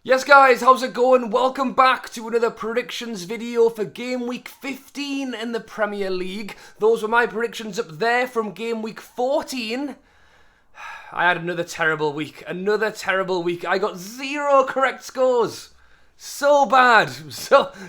Yes guys, how's it going? Welcome back to another predictions video for game week 15 in the Premier League. Those were my predictions up there from game week 14. I had another terrible week. I got 0 correct scores. So bad.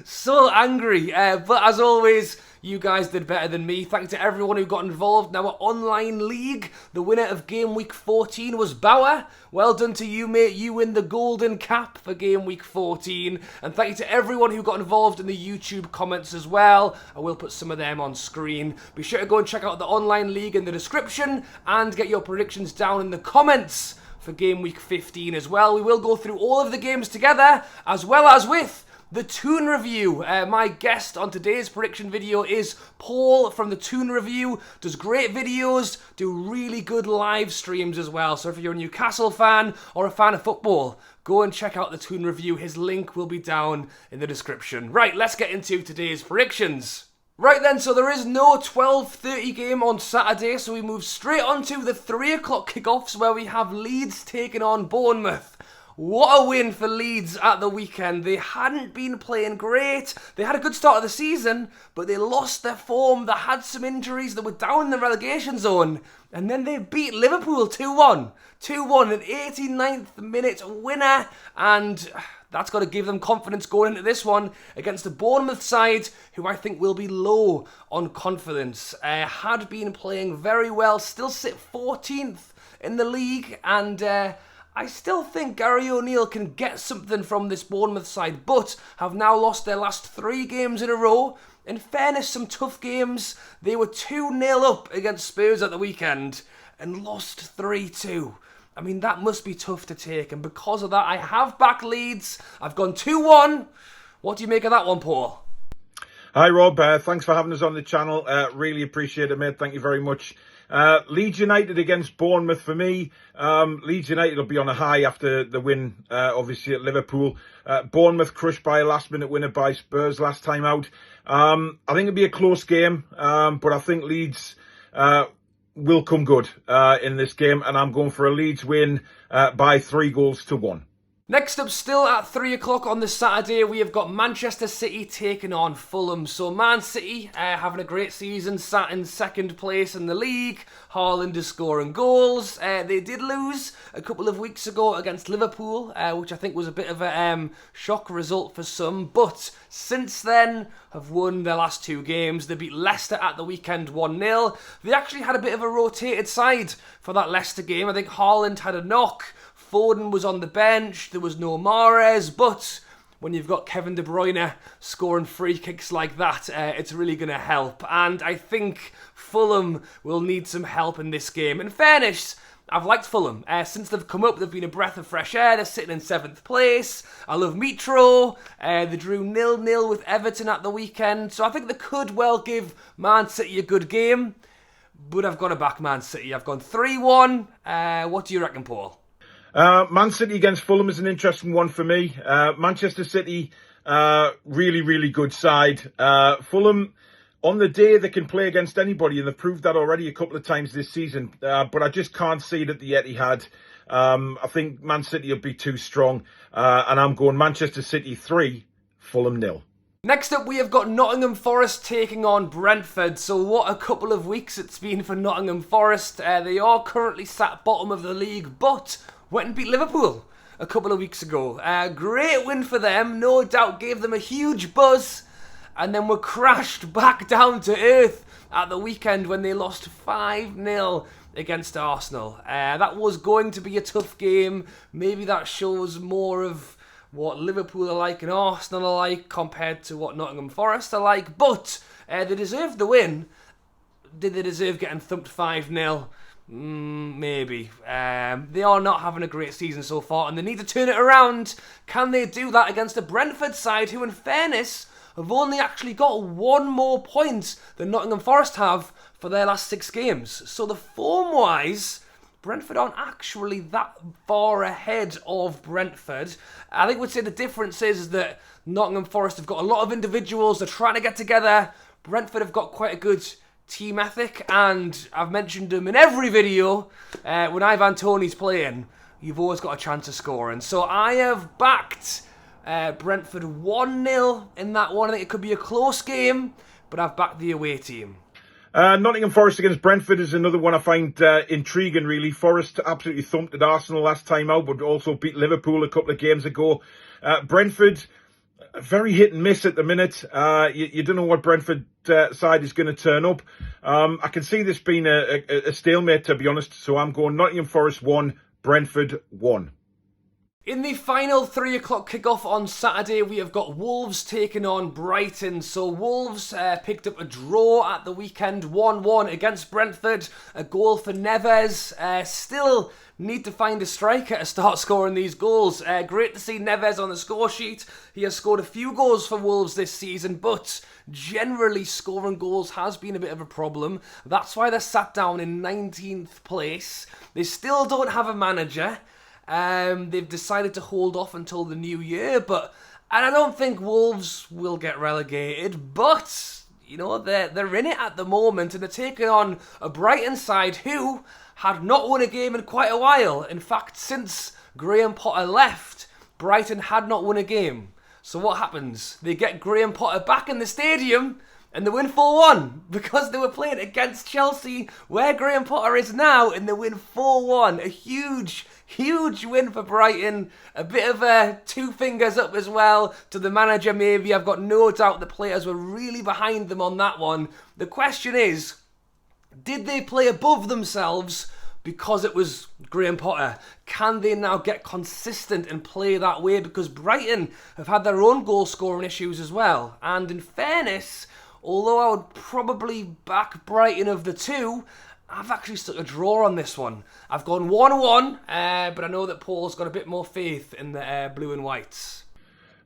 So angry. But as always, you guys did better than me. Thank you to everyone who got involved in our online league. The winner of game week 14 was Bauer. Well done to you, mate. You win the golden cap for game week 14. And thank you to everyone who got involved in the YouTube comments as well. I will put some of them on screen. Be sure to go and check out the online league in the description and get your predictions down in the comments for game week 15 as well. We will go through all of the games together, as well as with the Toon review. My guest on today's prediction video is Paul from the Toon review. Does great videos, do really good live streams as well. So if you're a Newcastle fan or a fan of football, go and check out the Toon review. His link will be down in the description. Right, let's get into today's predictions. Right then, so there is no 12:30 game on Saturday, so we move straight on to the 3 o'clock kickoffs where we have Leeds taking on Bournemouth. What a win for Leeds at the weekend. They hadn't been playing great. They had a good start of the season, but they lost their form. They had some injuries. They were down in the relegation zone. And then they beat Liverpool 2-1. 2-1, an 89th minute winner. And that's got to give them confidence going into this one against the Bournemouth side, who I think will be low on confidence. Had been playing very well, still sit 14th in the league, and I still think Gary O'Neill can get something from this Bournemouth side, but have now lost their last 3 games in a row. In fairness, some tough games. They were 2-0 up against Spurs at the weekend and lost 3-2. I mean, that must be tough to take, and because of that, I have backed Leeds. I've gone 2-1. What do you make of that one, Paul? Hi, Rob. Thanks for having us on the channel. Really appreciate it, mate. Thank you very much. Leeds United against Bournemouth for me. Leeds United will be on a high after the win, obviously, at Liverpool. Bournemouth crushed by a last-minute winner by Spurs last time out. I think it'll be a close game, but I think Leeds will come good in this game, and I'm going for a Leeds win by 3-1. Next up, still at 3 o'clock on the Saturday, we have got Manchester City taking on Fulham. So Man City having a great season, sat in second place in the league. Haaland is scoring goals. They did lose a couple of weeks ago against Liverpool, which I think was a bit of a shock result for some. But since then, have won their last 2 games. They beat Leicester at the weekend 1-0. They actually had a bit of a rotated side for that Leicester game. I think Haaland had a knock. Foden was on the bench, there was no Mahrez, but when you've got Kevin De Bruyne scoring free kicks like that, it's really going to help. And I think Fulham will need some help in this game. In fairness, I've liked Fulham. Since they've come up, they've been a breath of fresh air. They're sitting in 7th place. I love Mitro. They drew 0-0 with Everton at the weekend. So I think they could well give Man City a good game. But I've got to back Man City. I've gone 3-1. What do you reckon, Paul? Man City against Fulham is an interesting one for me. Manchester City, really good side. Fulham, on the day, they can play against anybody, and they've proved that already a couple of times this season. But I just can't see it at the Etihad. I think Man City will be too strong. And I'm going Manchester City 3, Fulham 0. Next up, we have got Nottingham Forest taking on Brentford. So what a couple of weeks it's been for Nottingham Forest. They are currently sat bottom of the league, but went and beat Liverpool a couple of weeks ago. Great win for them, no doubt gave them a huge buzz, and then were crashed back down to earth at the weekend when they lost 5-0 against Arsenal. That was going to be a tough game. Maybe that shows more of what Liverpool are like and Arsenal are like compared to what Nottingham Forest are like, but they deserved the win. Did they deserve getting thumped 5-0? Maybe. They are not having a great season so far, and they need to turn it around. Can they do that against a Brentford side who, in fairness, have only actually got 1 more point than Nottingham Forest have for their last 6 games? So the form-wise, Brentford aren't actually that far ahead of Brentford. I think we'd say the difference is that Nottingham Forest have got a lot of individuals. They're trying to get together. Brentford have got quite a good team ethic, and I've mentioned him in every video. When Ivan Toney's playing, you've always got a chance of scoring. So I have backed Brentford 1-0 in that one. I think it could be a close game, but I've backed the away team. Nottingham Forest against Brentford is another one I find intriguing, really. Forest absolutely thumped at Arsenal last time out, but also beat Liverpool a couple of games ago. Brentford, very hit and miss at the minute. You don't know what Brentford side is going to turn up. I can see this being a stalemate, to be honest, so I'm going Nottingham Forest 1, Brentford 1. In the final 3 o'clock kickoff on Saturday, we have got Wolves taking on Brighton. So Wolves picked up a draw at the weekend, 1-1 against Brentford. A goal for Neves. Still need to find a striker to start scoring these goals. Great to see Neves on the score sheet. He has scored a few goals for Wolves this season, but generally scoring goals has been a bit of a problem. That's why they're sat down in 19th place. They still don't have a manager. They've decided to hold off until the new year, and I don't think Wolves will get relegated, but, you know, they're in it at the moment, and they're taking on a Brighton side who had not won a game in quite a while. In fact, since Graham Potter left, Brighton had not won a game. So what happens? They get Graham Potter back in the stadium, and they win 4-1 because they were playing against Chelsea, where Graham Potter is now, and they win 4-1. A huge win for Brighton. A bit of a 2 fingers up as well to the manager, maybe. I've got no doubt the players were really behind them on that one. The question is, did they play above themselves because it was Graham Potter? Can they now get consistent and play that way? Because Brighton have had their own goal scoring issues as well. And in fairness, although I would probably back Brighton of the two, I've actually stuck a draw on this one. I've gone 1-1, but I know that Paul's got a bit more faith in the blue and whites.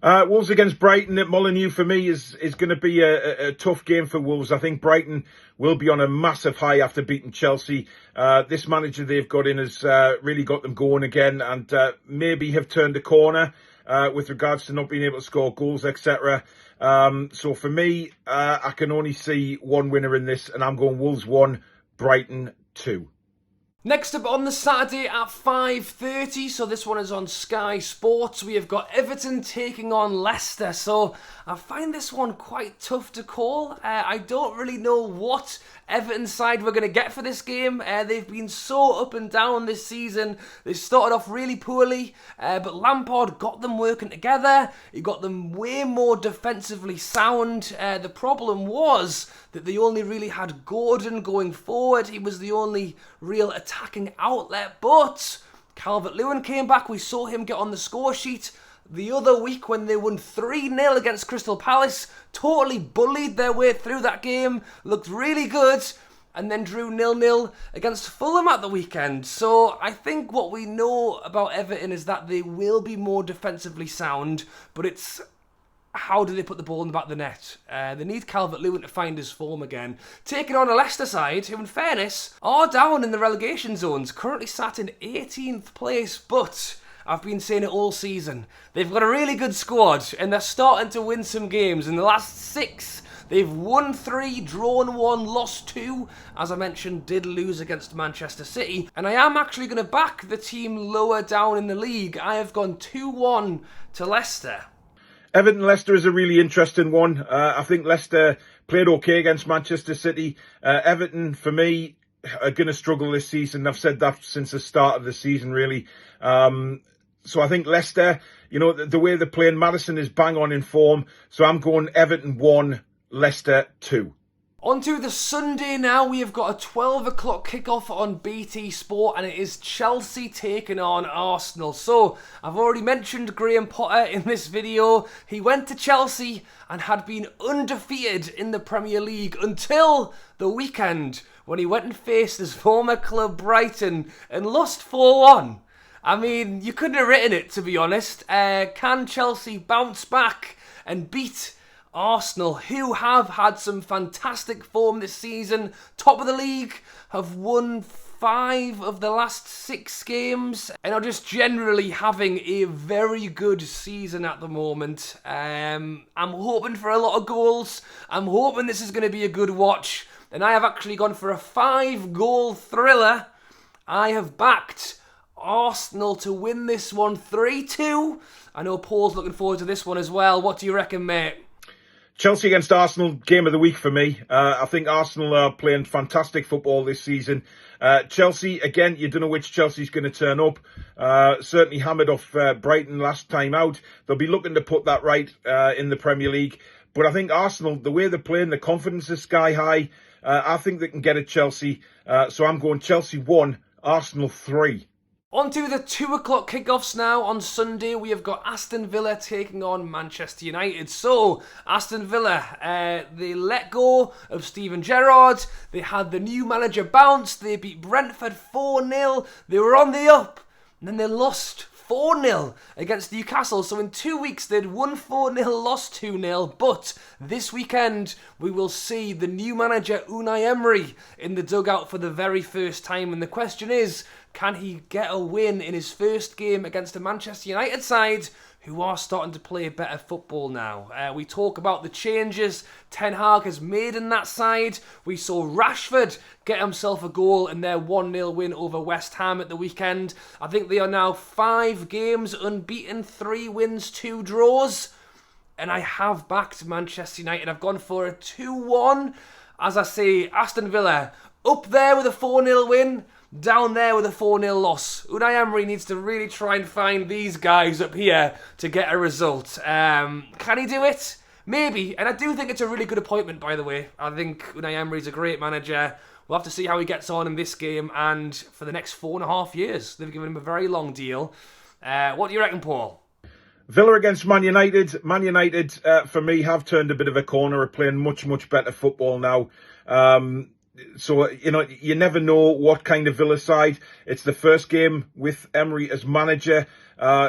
Wolves against Brighton at Molineux for me is going to be a tough game for Wolves. I think Brighton will be on a massive high after beating Chelsea. This manager they've got in has really got them going again, and maybe have turned a corner with regards to not being able to score goals, etc. So for me, I can only see one winner in this, and I'm going Wolves 1, Brighton 2. Next up on the Saturday at 5:30, so this one is on Sky Sports, we have got Everton taking on Leicester. So I find this one quite tough to call. I don't really know what Everton side we're going to get for this game. They've been so up and down this season. They started off really poorly, but Lampard got them working together. He got them way more defensively sound. The problem was that they only really had Gordon going forward. He was the only real attacking outlet, but Calvert-Lewin came back. We saw him get on the score sheet the other week when they won 3-0 against Crystal Palace. Totally bullied their way through that game, looked really good, and then drew 0-0 against Fulham at the weekend. So I think what we know about Everton is that they will be more defensively sound, but it's how do they put the ball in the back of the net? They need Calvert-Lewin to find his form again. Taking on a Leicester side who, in fairness, are down in the relegation zones, currently sat in 18th place, but I've been saying it all season. They've got a really good squad, and they're starting to win some games. In the last 6, they've won 3, drawn 1, lost 2. As I mentioned, did lose against Manchester City. And I am actually going to back the team lower down in the league. I have gone 2-1 to Leicester. Everton-Leicester is a really interesting one. I think Leicester played okay against Manchester City. Everton, for me, are going to struggle this season. I've said that since the start of the season, really. So I think Leicester, you know, the way they're playing, Maddison is bang on in form. So I'm going Everton 1, Leicester 2. On to the Sunday now. We have got a 12 o'clock kickoff on BT Sport, and it is Chelsea taking on Arsenal. So I've already mentioned Graham Potter in this video. He went to Chelsea and had been undefeated in the Premier League until the weekend when he went and faced his former club Brighton and lost 4-1. I mean, you couldn't have written it, to be honest. Can Chelsea bounce back and beat Arsenal, who have had some fantastic form this season? Top of the league, have won 5 of the last 6 games, and are just generally having a very good season at the moment. I'm hoping for a lot of goals. I'm hoping this is going to be a good watch, and I have actually gone for a 5-goal thriller. I have backed Arsenal to win this one 3-2. I know Paul's looking forward to this one as well. What do you reckon, mate? Chelsea against Arsenal, game of the week for me. I think Arsenal are playing fantastic football this season. Chelsea, again, you don't know which Chelsea's going to turn up. Certainly hammered off Brighton last time out. They'll be looking to put that right in the Premier League. But I think Arsenal, the way they're playing, the confidence is sky high. I think they can get at Chelsea. So I'm going Chelsea 1, Arsenal 3. On to the 2 o'clock kickoffs now. On Sunday, we have got Aston Villa taking on Manchester United. So, Aston Villa, they let go of Steven Gerrard. They had the new manager bounce. They beat Brentford 4-0. They were on the up. And then they lost 4-0 against Newcastle. So in 2 weeks, they'd won 4-0, lost 2-0. But this weekend, we will see the new manager, Unai Emery, in the dugout for the very first time. And the question is, can he get a win in his first game against a Manchester United side who are starting to play better football now? We talk about the changes Ten Hag has made in that side. We saw Rashford get himself a goal in their 1-0 win over West Ham at the weekend. I think they are now 5 games unbeaten, 3 wins, 2 draws. And I have backed Manchester United. I've gone for a 2-1. As I say, Aston Villa up there with a 4-0 win, down there with a 4-0 loss. Unai Emery needs to really try and find these guys up here to get a result. Can he do it? Maybe. And I do think it's a really good appointment, by the way. I think Unai Emery's a great manager. We'll have to see how he gets on in this game and for the next 4.5 years. They've given him a very long deal. What do you reckon, Paul? Villa against Man United. Man United, for me, have turned a bit of a corner, are playing much, much better football now. So, you never know what kind of Villa side. It's the first game with Emery as manager.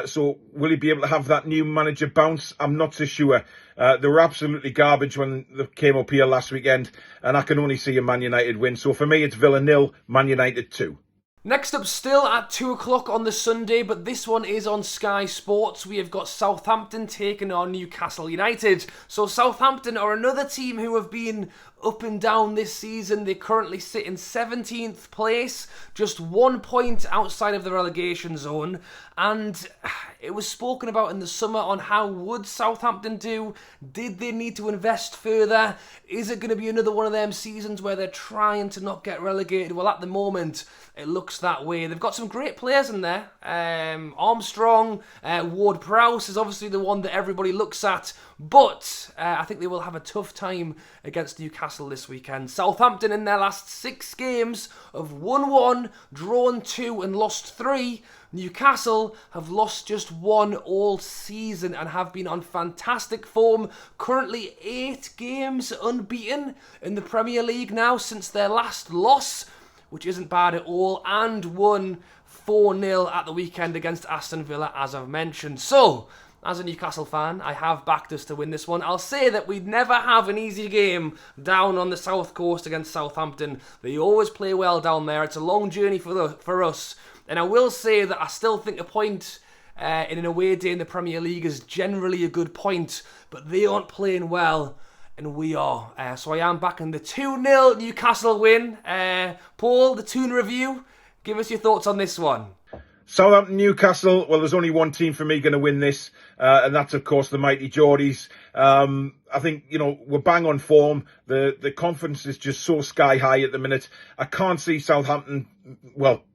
So will he be able to have that new manager bounce? I'm not so sure. They were absolutely garbage when they came up here last weekend, and I can only see a Man United win. So for me, it's Villa 0, Man United 2. Next up, still at 2 o'clock on the Sunday, but this one is on Sky Sports. We have got Southampton taking on Newcastle United. So Southampton are another team who have been up and down this season. They currently sit in 17th place, just 1 point outside of the relegation zone. And it was spoken about in the summer on how would Southampton do? Did they need to invest further? Is it going to be another one of them seasons where they're trying to not get relegated? Well, at the moment, it looks that way. They've got some great players in there. Armstrong, Ward-Prowse is obviously the one that everybody looks at. But I think they will have a tough time against Newcastle this weekend. Southampton in their last 6 games have won 1, drawn 2 and lost 3. Newcastle have lost just 1 all season and have been on fantastic form. Currently 8 games unbeaten in the Premier League now since their last loss, which isn't bad at all, and won 4-0 at the weekend against Aston Villa, as I've mentioned. So, as a Newcastle fan, I have backed us to win this one. I'll say that we'd never have an easy game down on the south coast against Southampton. They always play well down there. It's a long journey for us. And I will say that I still think a point in an away day in the Premier League is generally a good point, but they aren't playing well, and we are. So I am backing the 2-0 Newcastle win. Paul, the Toon review, give us your thoughts on this one. Southampton, Newcastle, well, there's only one team for me going to win this, and that's, of course, the mighty Geordies. I think, we're bang on form. The confidence is just so sky high at the minute. I can't see Southampton,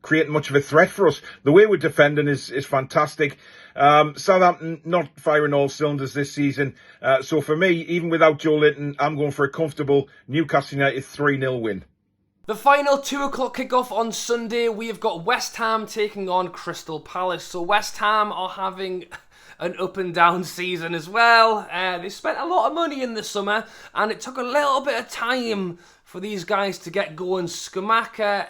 creating much of a threat for us. The way we're defending is fantastic. Southampton not firing all cylinders this season. So for me, even without Joe Linton, I'm going for a comfortable Newcastle United 3-0 win. The final 2 o'clock kickoff on Sunday, we have got West Ham taking on Crystal Palace. So West Ham are having an up and down season as well. They spent a lot of money in the summer, and it took a little bit of time for these guys to get going. Skamaka,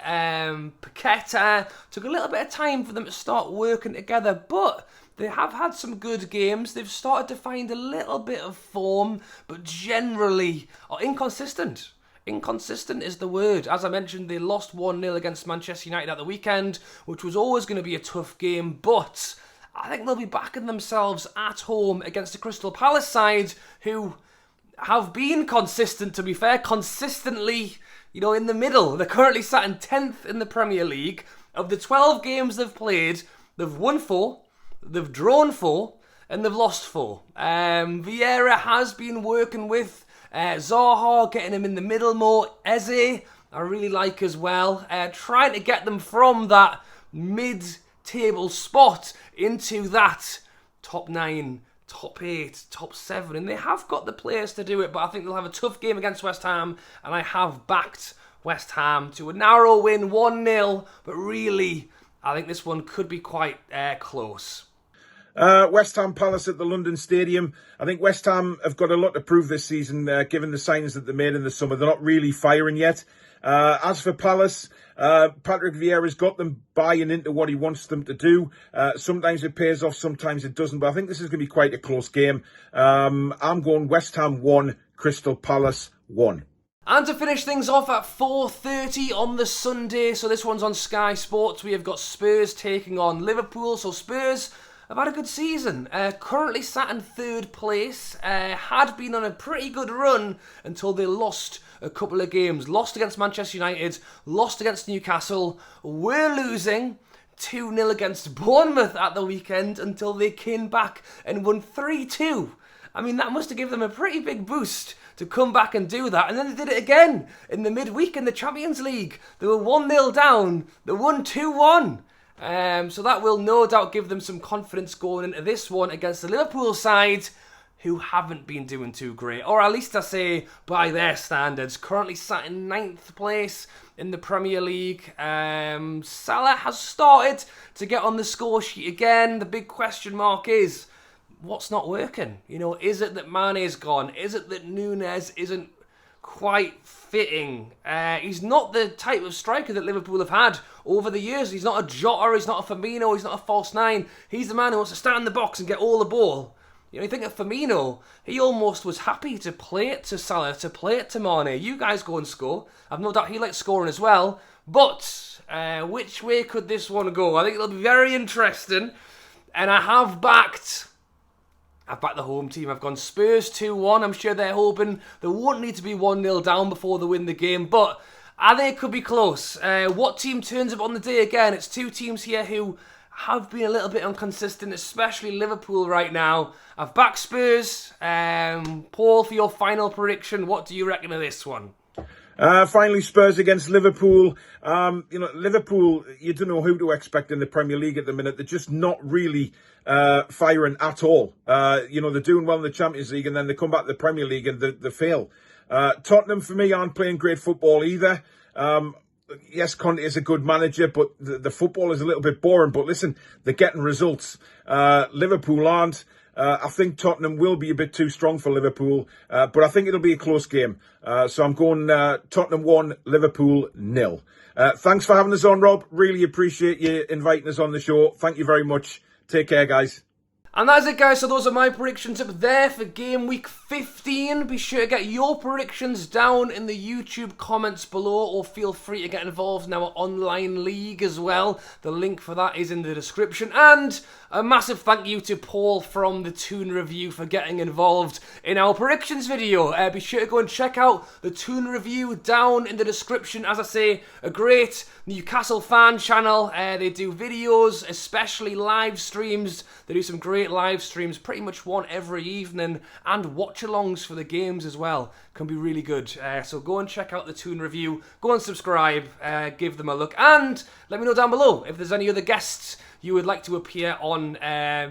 Paqueta, took a little bit of time for them to start working together, but they have had some good games. They've started to find a little bit of form, but generally are inconsistent. Inconsistent is the word. As I mentioned, they lost 1-0 against Manchester United at the weekend, which was always going to be a tough game, but I think they'll be backing themselves at home against the Crystal Palace side, who have been consistent, to be fair, consistently, in the middle. They're currently sat in 10th in the Premier League, Of the 12 games they've played, they've won 4, they've drawn 4, and they've lost 4. Vieira has been working with Zaha, getting him in the middle more. Eze, I really like as well. Trying to get them from that mid-table spot into that top 9, top 8, top 7. And they have got the players to do it, but I think they'll have a tough game against West Ham. And I have backed West Ham to a narrow win, 1-0. But really, I think this one could be quite close. West Ham Palace at the London Stadium. I think West Ham have got a lot to prove this season, given the signings that they made in the summer. They're not really firing yet. As for Palace, Patrick Vieira's got them buying into what he wants them to do. Sometimes it pays off, sometimes it doesn't. But I think this is going to be quite a close game. I'm going West Ham 1, Crystal Palace 1. And to finish things off at 4:30 on the Sunday, so this one's on Sky Sports, we have got Spurs taking on Liverpool. So Spurs have had a good season, currently sat in 3rd place, had been on a pretty good run until they lost a couple of games. Lost against Manchester United, lost against Newcastle, were losing 2-0 against Bournemouth at the weekend until they came back and won 3-2. I mean, that must have given them a pretty big boost to come back and do that. And then they did it again in the midweek in the Champions League. They were 1-0 down, they won 2-1. So that will no doubt give them some confidence going into this one against the Liverpool side, who haven't been doing too great, or at least I say by their standards. Currently sat in 9th place in the Premier League. Salah has started to get on the score sheet again. The big question mark is, what's not working? You know, is it that Mane's gone? Is it that Núñez isn't quite fitting? He's not the type of striker that Liverpool have had over the years. He's not a Jota, he's not a Firmino, he's not a false 9. He's the man who wants to stand in the box and get all the ball. You know, you think of Firmino, he almost was happy to play it to Salah, to play it to Mane. You guys go and score. I've no doubt he likes scoring as well. But which way could this one go? I think it'll be very interesting. And I've backed the home team. I've gone Spurs 2-1. I'm sure they're hoping they won't need to be 1-0 down before they win the game. But I think it could be close. What team turns up on the day again? It's two teams here who have been a little bit inconsistent, especially Liverpool right now. I've backed Spurs. Paul, for your final prediction, what do you reckon of this one? Finally, Spurs against Liverpool. Liverpool, you don't know who to expect in the Premier League at the minute. They're just not really firing at all. They're doing well in the Champions League, and then they come back to the Premier League and they fail. Tottenham, for me, aren't playing great football either. Yes, Conte is a good manager, but the football is a little bit boring. But listen, they're getting results. Liverpool aren't. I think Tottenham will be a bit too strong for Liverpool, but I think it'll be a close game. So I'm going Tottenham 1, Liverpool 0. Thanks for having us on, Rob. Really appreciate you inviting us on the show. Thank you very much. Take care, guys. And that's it, guys. So those are my predictions up there for game week 15. Be sure to get your predictions down in the YouTube comments below, or feel free to get involved in our online league as well. The link for that is in the description. And a massive thank you to Paul from the Toon Review for getting involved in our predictions video. Be sure to go and check out the Toon Review down in the description. As I say, a great Newcastle fan channel. They do videos, especially live streams. They do some great live streams, pretty much one every evening, and watch-alongs for the games as well. Can be really good. So go and check out the Toon Review. Go and subscribe. Give them a look. And let me know down below if there's any other guests you would like to appear on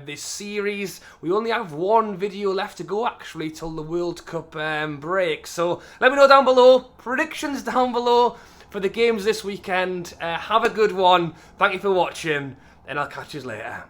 this series. We only have one video left to go, actually, till the World Cup break. So let me know down below. Predictions down below for the games this weekend. Have a good one. Thank you for watching, and I'll catch you later.